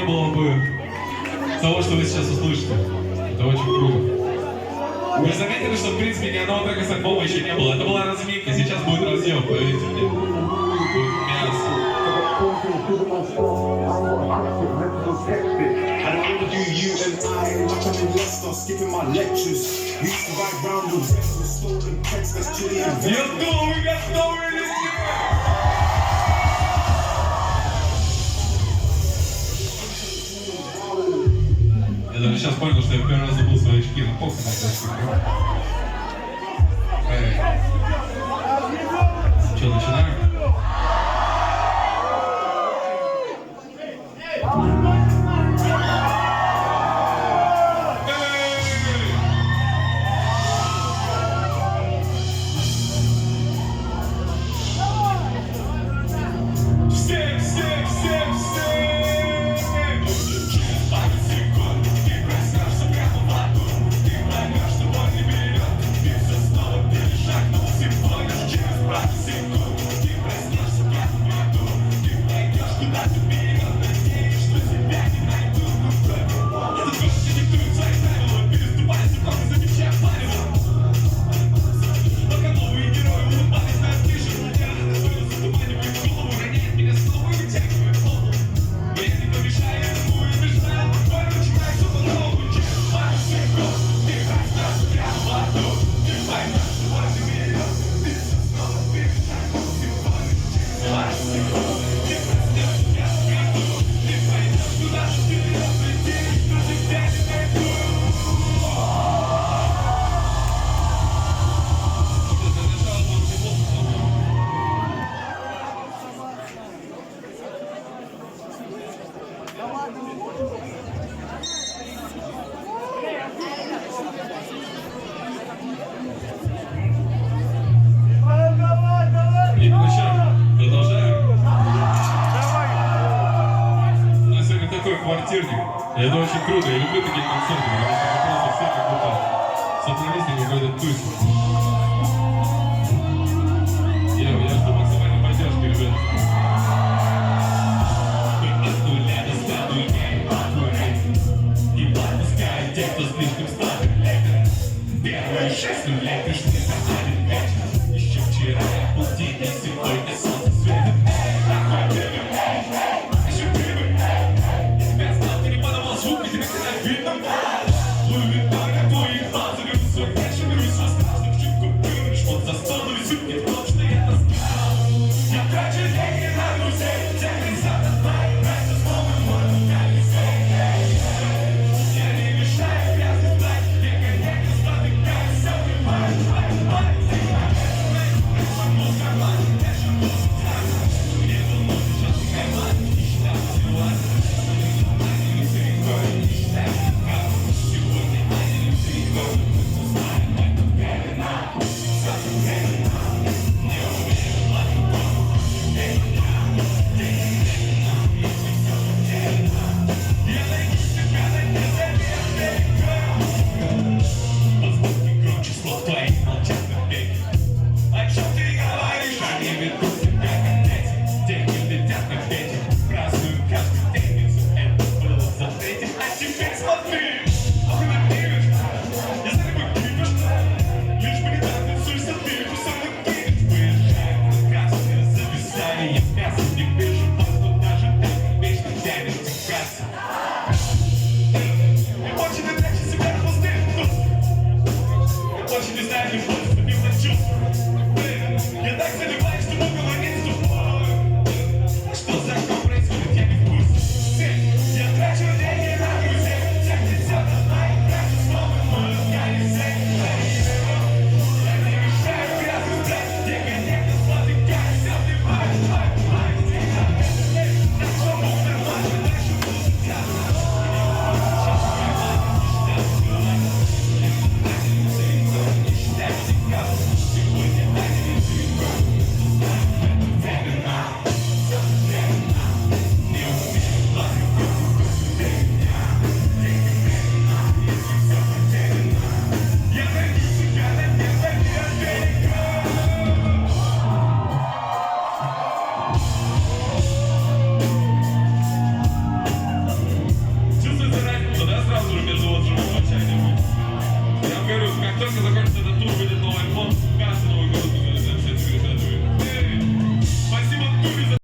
было бы того, что вы сейчас услышите. Это очень круто. Вы заметили, что в принципе ни одного трека с альбома еще не было? Это была разминка, сейчас будет разъем, поверьте мне. Будет мясо. Готовы, готовы ли все? Я даже сейчас понял, что я первый раз забыл свои очки, но похуй на эти очки. Что, начинаем? Квартирник. И это очень круто. Я люблю такие концерты, потому что мы просто все как будто собрались на какой-то тусе. Я жду максимальной поддержки, ребят. И подпускают те, кто слишком слабый лектор. Первые 6 лет пришли за один вечер. Еще вчера я был день, и сегодня солнце светит.